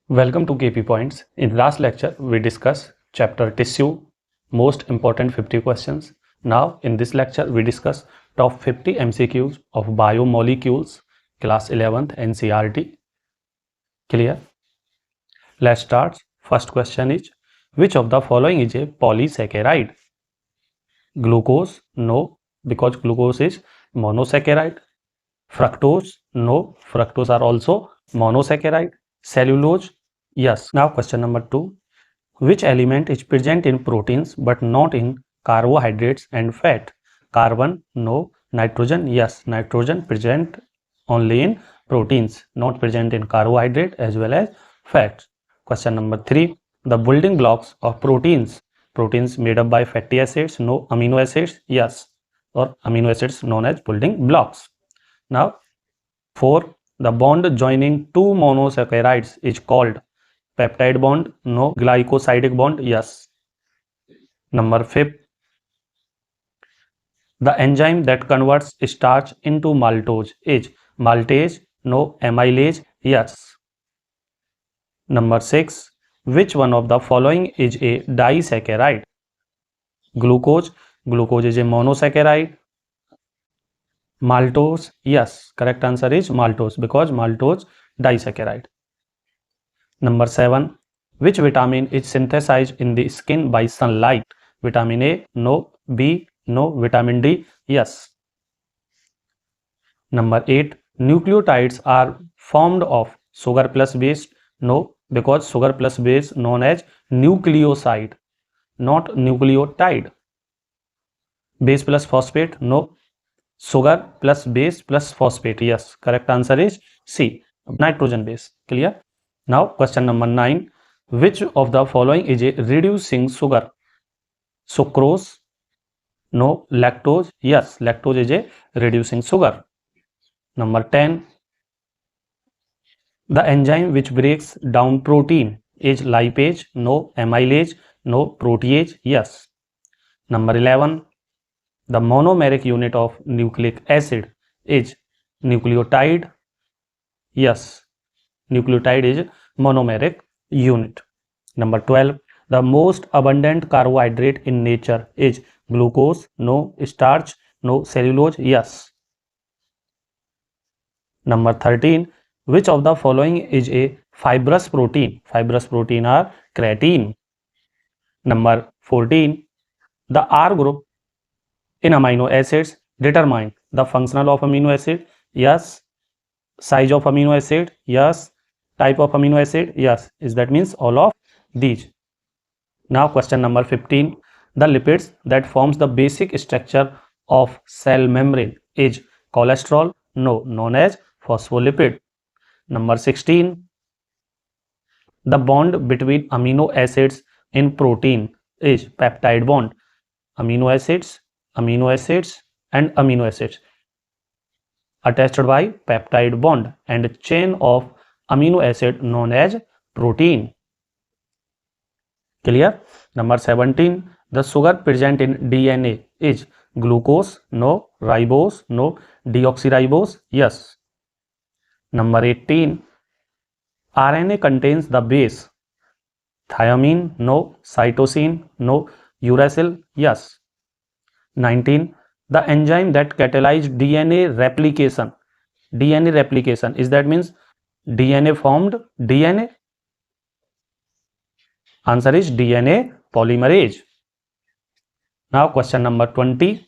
Welcome to KP Points. In last lecture, we discussed chapter Tissue, most important 50 questions. Now, in this lecture, we discuss top 50 MCQs of biomolecules, class 11th NCERT. Clear? Let's start. First question is, which of the following is a polysaccharide? Glucose? No, because glucose is monosaccharide. Fructose? No, fructose are also monosaccharide. Cellulose? Yes. Now question number 2. Which element is present in proteins but not in carbohydrates and fat? Carbon? No. Nitrogen? Yes. Nitrogen present only in proteins, not present in carbohydrate as well as fats. Question number 3. The building blocks of proteins. Proteins made up by fatty acids? No. Amino acids? Yes. Or amino acids known as building blocks. Now 4. The bond joining two monosaccharides is called peptide bond? No. Glycosidic bond? Yes. Number 5. The enzyme that converts starch into maltose is maltase? No. Amylase? Yes. Number 6. Which one of the following is a disaccharide? Glucose? Glucose is a monosaccharide. Maltose? Yes. Correct answer is maltose because maltose disaccharide. Number 7. Which vitamin is synthesized in the skin by sunlight? Vitamin A? No. B? No. Vitamin D? Yes. Number 8. Nucleotides are formed of sugar plus base? No, because sugar plus base known as nucleoside, not nucleotide. Base plus phosphate? No. Sugar plus base plus phosphate? Yes. Correct answer is C, nitrogen base. Clear? Now question number 9. Which of the following is a reducing sugar? Sucrose? No. Lactose? Yes. Lactose is a reducing sugar. Number 10. The enzyme which breaks down protein is lipase? No. Amylase? No. Protease? Yes. Number 11. The monomeric unit of nucleic acid is nucleotide? Yes. Nucleotide is monomeric unit. Number 12. The most abundant carbohydrate in nature is glucose? No. Starch? No. Cellulose? Yes. Number 13. Which of the following is a fibrous protein? Fibrous protein are creatine. Number 14. The R group in amino acids determine the functional of amino acid? Yes. Size of amino acid? Yes. Type of amino acid? Yes. That means all of these. Now question number 15. The lipids that forms the basic structure of cell membrane is cholesterol? No. Known as phospholipid. Number 16. The bond between amino acids in protein is peptide bond. Amino acids, and amino acids attached by peptide bond and chain of amino acid known as protein. Clear? Number 17. The sugar present in DNA is glucose? No. Ribose? No. Deoxyribose? Yes. Number 18. RNA contains the base thymine? No. Cytosine? No. Uracil? Yes. 19. The enzyme that catalyzes DNA replication. DNA replication is that means DNA formed DNA? Answer is DNA polymerase. Now question number 20.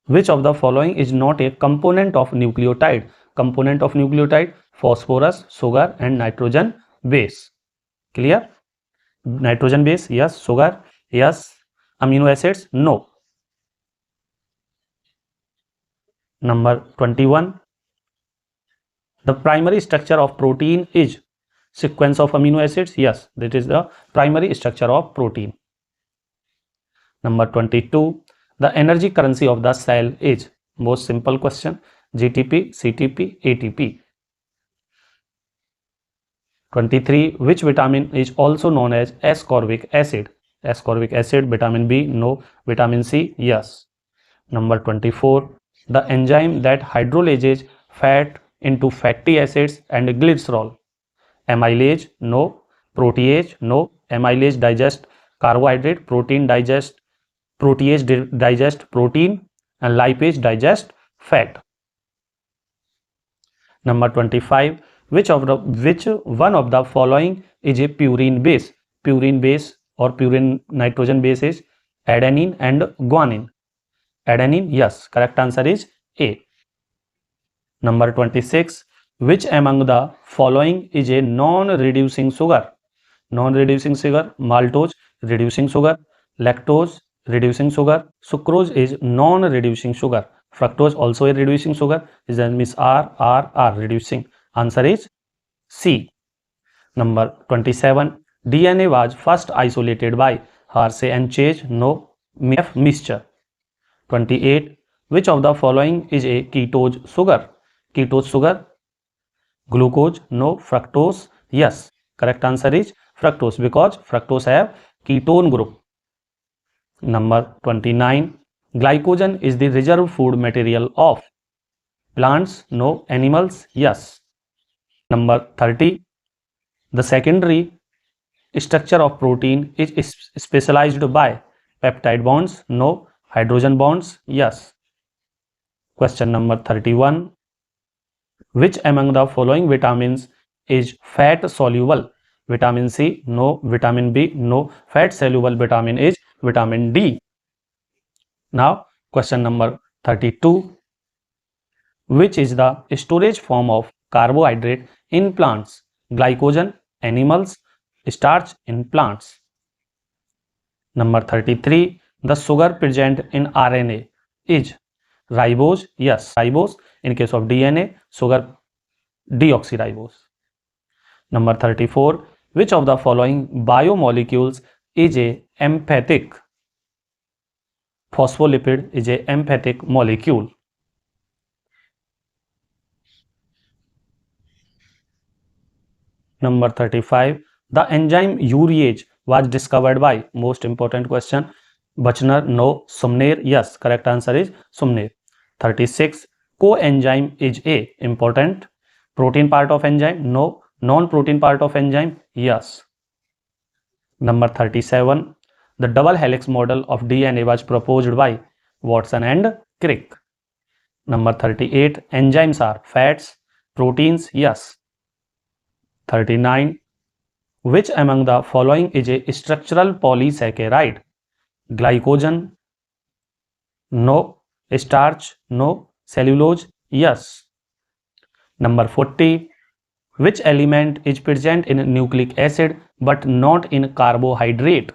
Which of the following is not a component of nucleotide? Component of nucleotide: phosphorus, sugar and nitrogen base. Clear? Nitrogen base? Yes. Sugar? Yes. Amino acids? No. Number 21. The primary structure of protein is sequence of amino acids? Yes, that is the primary structure of protein. Number 22. The energy currency of the cell is, most simple question, GTP, CTP, ATP. 23. Which vitamin is also known as ascorbic acid? Ascorbic acid, vitamin B? No. Vitamin C? Yes. Number 24. The enzyme that hydrolyzes fat into fatty acids and glycerol. Amylase, no. Protease, no. Amylase digest carbohydrate, protease digest protein, and lipase digest fat. Number 25. Which one of the following is a purine base? Purine base or purine nitrogen base is adenine and guanine. Adenine, yes. Correct answer is A. Number 26. Which among the following is a non-reducing sugar? Non-reducing sugar, maltose, reducing sugar, lactose, reducing sugar, sucrose is non-reducing sugar, fructose also a reducing sugar, is that means R, reducing. Answer is C. Number 27. DNA was first isolated by Hershey and Chase, no. F. Mixture. 28. Which of the following is a ketose sugar? Ketose sugar, glucose, no. Fructose, yes. Correct answer is fructose because fructose have ketone group. Number 29. Glycogen is the reserve food material of plants, no. Animals, yes. Number 30. The secondary structure of protein is specialized by peptide bonds, no. Hydrogen bonds, yes. Question number 31. Which among the following vitamins is fat soluble? Vitamin C, no. Vitamin B, no. Fat soluble vitamin is vitamin D. Now, question number 32. Which is the storage form of carbohydrate in plants? Glycogen, animals, starch in plants. Number 33. The sugar present in RNA is ribose, yes, ribose. In case of DNA, sugar deoxyribose. Number 34. Which of the following biomolecules is a empathic? Phospholipid is a empathic molecule. Number 35. The enzyme urease was discovered by, most important question, Buchner, no. Sumner, yes. Correct answer is Sumner. 36. Coenzyme is a important protein part of enzyme, no. Non-protein part of enzyme, yes. Number 37. The double helix model of DNA was proposed by Watson and Crick. Number 38. Enzymes are fats, proteins, yes. 39. Which among the following is a structural polysaccharide? Glycogen, no. Starch, no. Cellulose, yes. Number 40. Which element is present in nucleic acid but not in carbohydrate?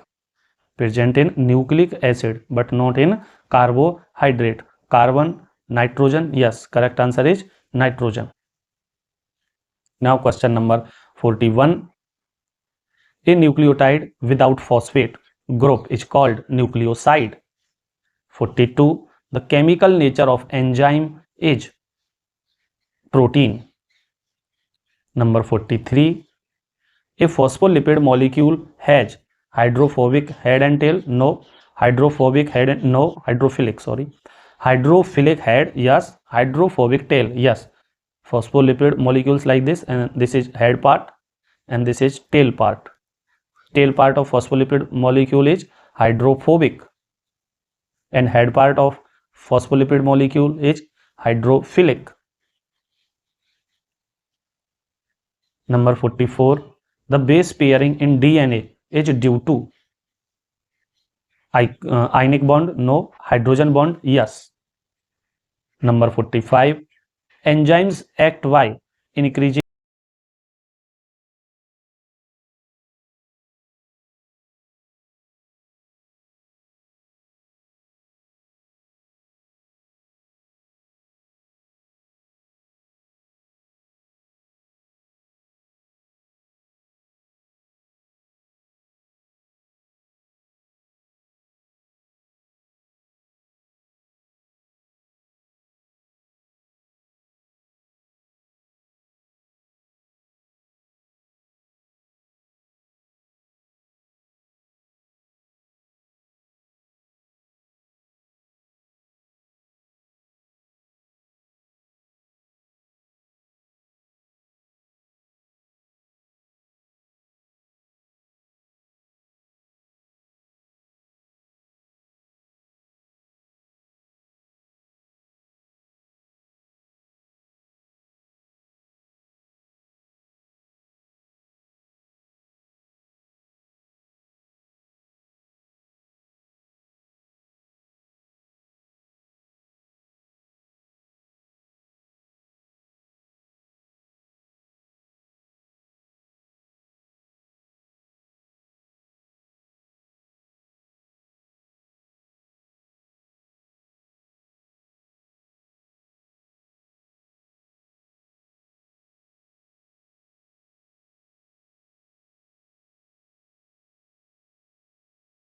Present in nucleic acid but not in carbohydrate. Carbon, nitrogen, yes. Correct answer is nitrogen. Now question number 41. A nucleotide without phosphate group is called nucleoside. 42. The chemical nature of enzyme is protein. Number 43. A phospholipid molecule has hydrophobic head and tail, no. Hydrophobic head and no. Hydrophilic, sorry. Hydrophilic head, yes. Hydrophobic tail, yes. Phospholipid molecules like this, and this is head part and this is tail part. Tail part of phospholipid molecule is hydrophobic and head part of phospholipid molecule is hydrophilic. Number 44. The base pairing in DNA is due to ionic bond, no. Hydrogen bond, yes. Number 45. Enzymes act by increasing